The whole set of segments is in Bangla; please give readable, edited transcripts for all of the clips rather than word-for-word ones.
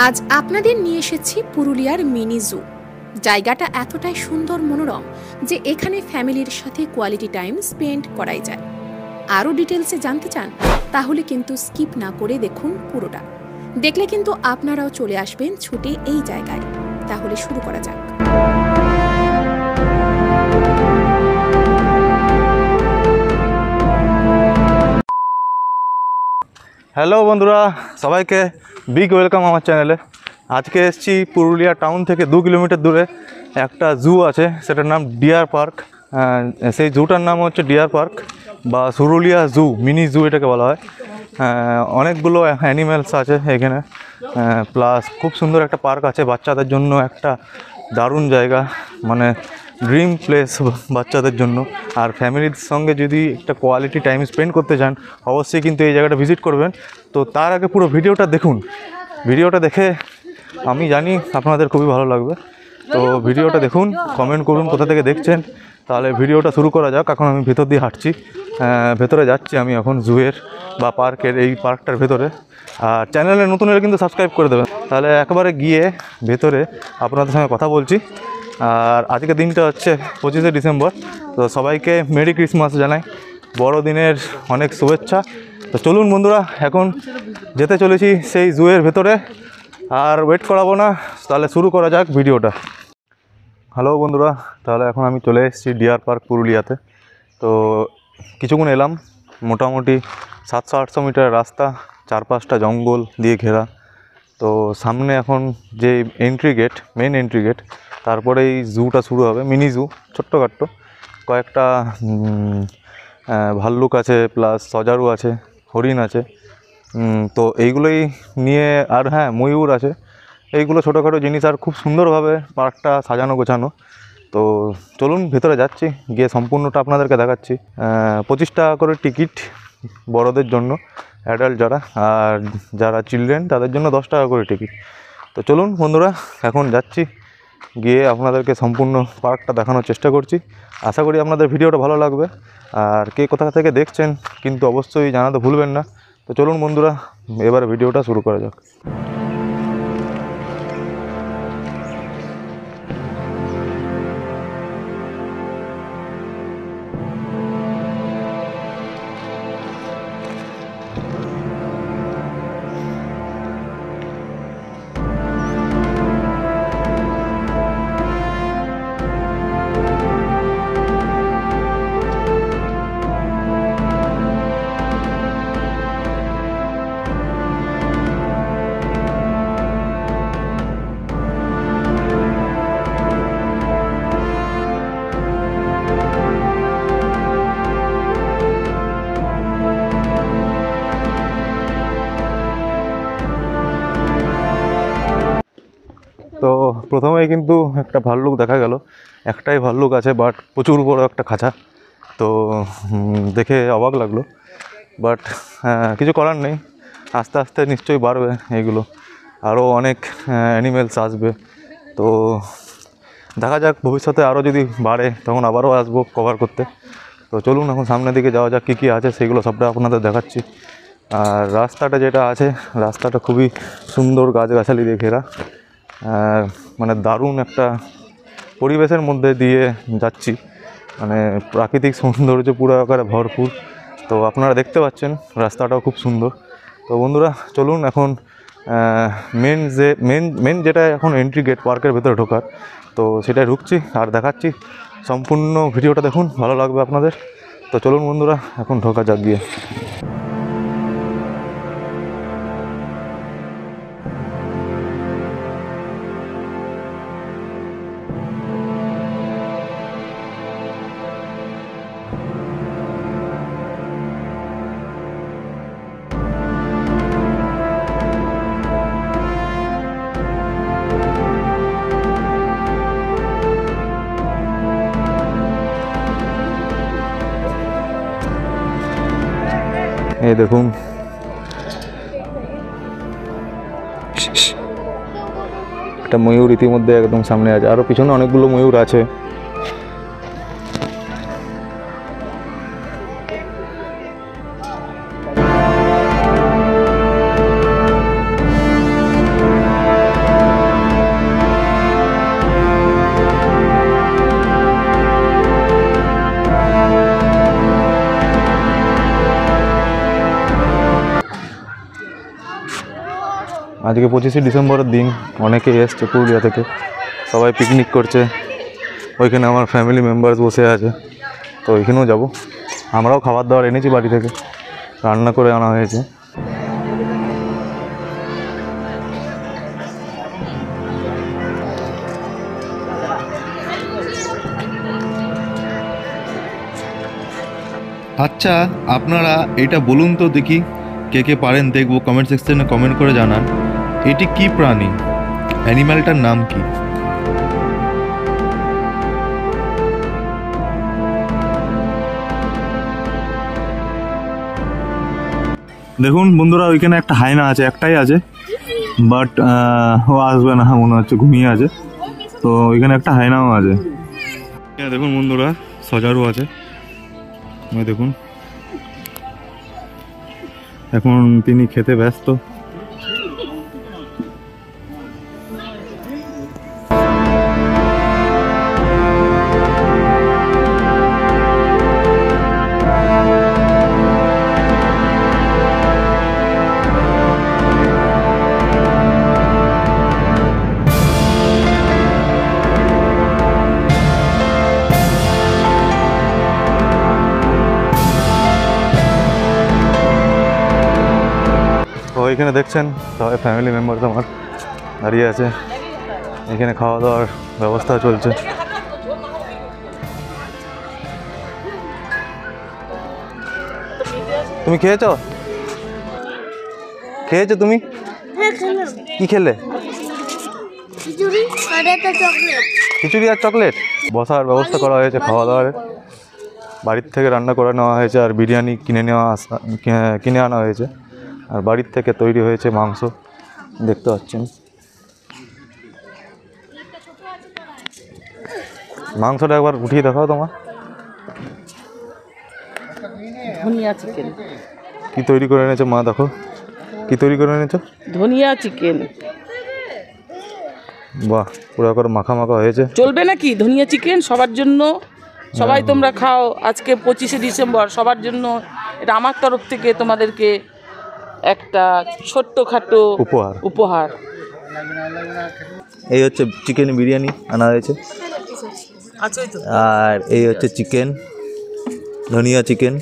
আজ আপনাদের নিয়ে এসেছি পুরুলিয়ার মিনি জু। জায়গাটা এতটাই সুন্দর মনোরম যে এখানে ফ্যামিলির সাথে কোয়ালিটি টাইম স্পেন্ড করাই যায়। আরও ডিটেলসে জানতে চান তাহলে কিন্তু স্কিপ না করে দেখুন পুরোটা। দেখলে কিন্তু আপনারাও চলে আসবেন ছুটে এই জায়গায়। তাহলে শুরু করা যাক। হ্যালো বন্ধুরা, সবাইকে বিগ ওয়েলকাম আমার চ্যানেলে। আজকে এসেছি পুরুলিয়া টাউন থেকে 2 কিলোমিটার দূরে একটা জু আছে, সেটার নাম ডিয়ার পার্ক। সেই জুটার নাম হচ্ছে ডিয়ার পার্ক বা পুরুলিয়া জু, মিনি জু এটাকে বলা হয়। অনেকগুলো অ্যানিম্যালস আছে এখানে, প্লাস খুব সুন্দর একটা পার্ক আছে বাচ্চাদের জন্য। একটা দারুণ জায়গা, মানে ড্রিম প্লেস বাচ্চাদের জন্য। আর ফ্যামিলির সঙ্গে যদি একটা কোয়ালিটি টাইম স্পেন্ড করতে চান অবশ্যই কিন্তু এই জায়গাটা ভিজিট করবেন। তো তার আগে পুরো ভিডিওটা দেখুন। ভিডিওটা দেখে আমি জানি আপনাদের খুবই ভালো লাগবে। তো ভিডিওটা দেখুন, কমেন্ট করুন কোথা থেকে দেখছেন। তাহলে ভিডিওটা শুরু করা যাক। এখন আমি ভেতর দিয়ে হাঁটছি, ভেতরে যাচ্ছি আমি এখন জুয়ের বা পার্কের, এই পার্কটার ভেতরে। আর চ্যানেলে নতুন হলে কিন্তু সাবস্ক্রাইব করে দেবেন। তাহলে একেবারে গিয়ে ভেতরে আপনাদের সঙ্গে কথা বলছি। আর আজকের দিনটা হচ্ছে 25শে ডিসেম্বর। তো সবাইকে মেরি ক্রিসমাস জানাই, বড়দিনের অনেক শুভেচ্ছা। তো চলুন বন্ধুরা, এখন যেতে চলেছি সেই জুয়ের ভেতরে। আর ওয়েট করাবো না, তাহলে শুরু করা যাক ভিডিওটা। হ্যালো বন্ধুরা, তাহলে এখন আমি চলে এসেছি ডিয়ার পার্ক পুরুলিয়াতে। তো কিছুক্ষণ এলাম, মোটামুটি 700-800 মিটার রাস্তা, চারপাশটা জঙ্গল দিয়ে ঘেরা। তো সামনে এখন যে entry gate, main entry gate, তারপরেই জুটা শুরু হবে। মিনি জু, ছোট্টখাট্টো কয়েকটা ভাল্লুক আছে, প্লাস সজারু আছে, হরিণ আছে। তো এইগুলোই নিয়ে, আর হ্যাঁ ময়ূর আছে। এইগুলো ছোটোখাটো জিনিস, আর খুব সুন্দরভাবে পার্কটা সাজানো গোছানো। তো চলুন ভেতরে যাচ্ছি, গিয়ে সম্পূর্ণটা আপনাদেরকে দেখাচ্ছি। 25 টাকা করে টিকিট বড়দের জন্য, অ্যাডাল্ট যারা, আর যারা চিলড্রেন তাদের জন্য 10 টাকা করে টিকিট। তো চলুন বন্ধুরা, এখন যাচ্ছি, গিয়ে আপনাদেরকে সম্পূর্ণ পার্কটা দেখানোর চেষ্টা করছি। আশা করি আপনাদের ভিডিওটা ভালো লাগবে। আর কে কোথা থেকে দেখছেন কিন্তু অবশ্যই জানাতে ভুলবেন না। তো চলুন বন্ধুরা, এবারে ভিডিওটা শুরু করা যাক। তো প্রথমেই কিন্তু একটা ভাল্লুক দেখা গেল। একটাই ভাল্লুক আছে, বাট প্রচুর বড় একটা খাঁচা। তো দেখে অবাক লাগলো, বাট কিছু করার নেই, আস্তে আস্তে নিশ্চয়ই বাড়বে এইগুলো, আরও অনেক অ্যানিমেলস আসবে। তো দেখা যাক, ভবিষ্যতে আরও যদি বাড়ে তখন আবারও আসবো কভার করতে। তো চলুন এখন সামনের দিকে যাওয়া যাক, কী কী আছে সেগুলো সবটা আপনাদের দেখাচ্ছি। আর রাস্তাটা যেটা আছে, রাস্তাটা খুবই সুন্দর, গাছগাছালি দিয়ে ঘেরা। মানে দারুণ একটা পরিবেশের মধ্যে দিয়ে যাচ্ছি, মানে প্রাকৃতিক সৌন্দর্য পুরো আকারে ভরপুর। তো আপনারা দেখতে পাচ্ছেন রাস্তাটাও খুব সুন্দর। তো বন্ধুরা চলুন এখন মেন যেটা এখন এন্ট্রি গেট পার্কের ভেতরে ঢোকার, তো সেটাই ঢুকছি আর দেখাচ্ছি। সম্পূর্ণ ভিডিওটা দেখুন, ভালো লাগবে আপনাদের। তো চলুন বন্ধুরা, এখন ঢোকা যাক গিয়ে। এই দেখুন, একটা ময়ূর ইতিমধ্যে একদম সামনে আছে, আরও পিছনে অনেকগুলো ময়ূর আছে। আজকে 25শে ডিসেম্বরের দিন, অনেকেই এসছে পুরুলিয়া থেকে, সবাই পিকনিক করছে। ওইখানে আমার ফ্যামিলি মেম্বার্স বসে আছে, তো ওইখানেও যাব। আমরাও খাবার দাবার এনেছি বাড়ি থেকে, রান্না করে আনা হয়েছে। আচ্ছা, আপনারা এটা বলুন তো দেখি, কে কে পারেন দেখবো, কমেন্ট সেকশনে কমেন্ট করে জানান এটি কি প্রাণী, অ্যানিম্যালটার নাম কি। দেখুন বন্ধুরা, ওইখানে একটা হায়না আছে, একটাই আছে, বাট ও আসবে না মনে হচ্ছে, ঘুমিয়ে আছে। তো ওইখানে একটা হায়নাও আছে। দেখুন বন্ধুরা, সজারু আছে, ওই দেখুন, এখন তিনি খেতে ব্যস্ত। তো এখানে দেখছেন সবাই ফ্যামিলি মেম্বার্স আমার দাঁড়িয়ে আছে, এখানে খাওয়া দাওয়ার ব্যবস্থা চলছে। তুমি খেয়েছো? খেয়েছো তুমি? কি খেলে? খিচুড়ি আর চকলেট। বসার ব্যবস্থা করা হয়েছে খাওয়া দাওয়ার, বাড়ির থেকে রান্না করে নেওয়া হয়েছে, আর বিরিয়ানি কিনে আনা হয়েছে, আর বাড়ির থেকে তৈরি হয়েছে মাংস, দেখতে পাচ্ছেন। মাংসটা একবার উঠিয়ে দেখাও তোমার। ধনিয়া চিকেন কি তৈরি করে এনেছো মা, দেখো কি তৈরি করে এনেছো। ধনিয়া চিকেন, বাহ, পুরো করে মাখা মাখা হয়েছে। চলবে নাকি ধনিয়া চিকেন সবার জন্য? সবাই তোমরা খাও, আজকে 25শে ডিসেম্বর, সবার জন্য এটা আমার তরফ থেকে তোমাদেরকে একটা ছোট্টখাটো উপহার। এই হচ্ছে চিকেন বিরিয়ানি আনা হয়েছে, আর এই হচ্ছে চিকেন, ধনিয়া চিকেন।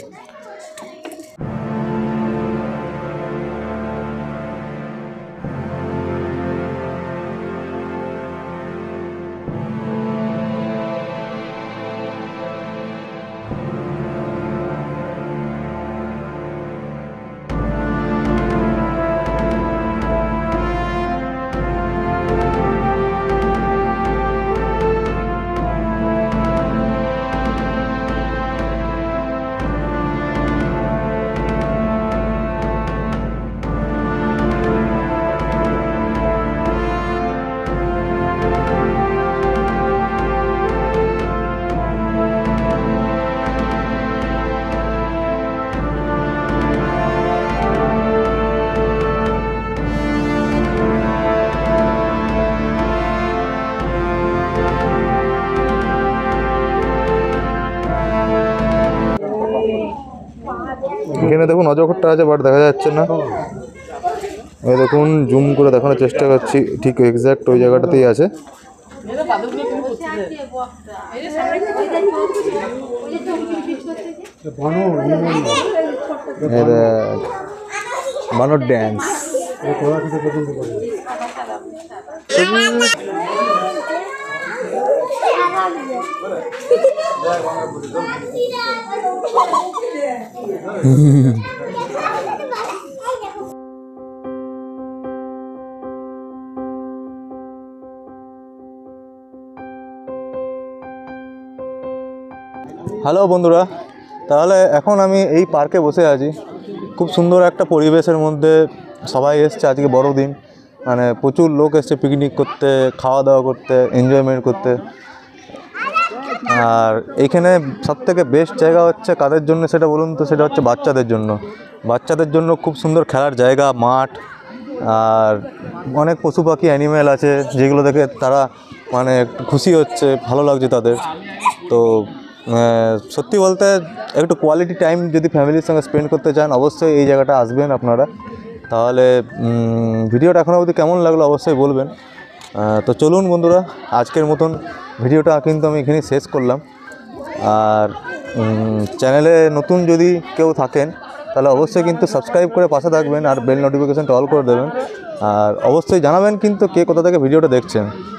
এখানে দেখুন অজগরটা আছে, বাট দেখা যাচ্ছে না। এই দেখুন, জুম করে দেখানোর চেষ্টা করছি, ঠিক এক্স্যাক্ট ওই জায়গাটাতেই আছে। বানর ড্যান্স। হ্যালো বন্ধুরা, তাহলে এখন আমি এই পার্কে বসে আছি, খুব সুন্দর একটা পরিবেশের মধ্যে। সবাই এসছে, আজকে বড়দিন, মানে প্রচুর লোক এসছে পিকনিক করতে, খাওয়া দাওয়া করতে, এনজয়মেন্ট করতে। আর এইখানে সবথেকে বেস্ট জায়গা হচ্ছে কাদের জন্য সেটা বলুন তো, সেটা হচ্ছে বাচ্চাদের জন্য। বাচ্চাদের জন্য খুব সুন্দর খেলার জায়গা, মাঠ, আর অনেক পশু পাখি অ্যানিমেল আছে, যেগুলো দেখে তারা মানে খুশি হচ্ছে, ভালো লাগছে তাদের। তো সত্যি বলতে একটু কোয়ালিটি টাইম যদি ফ্যামিলির সঙ্গে স্পেন্ড করতে চান, অবশ্যই এই জায়গাটা আসবেন আপনারা। তাহলে ভিডিওটা এখনও অবধি কেমন লাগলো অবশ্যই বলবেন। তো চলুন বন্ধুরা, আজকের মতন ভিডিওটা কিন্তু আমি এখানেই শেষ করলাম। আর চ্যানেলে নতুন যদি কেউ থাকেন তাহলে অবশ্যই কিন্তু সাবস্ক্রাইব করে পাশে থাকবেন আর বেল নোটিফিকেশানটা অল করে দেবেন। আর অবশ্যই জানাবেন কিন্তু কে কোথা থেকে ভিডিওটা দেখছেন।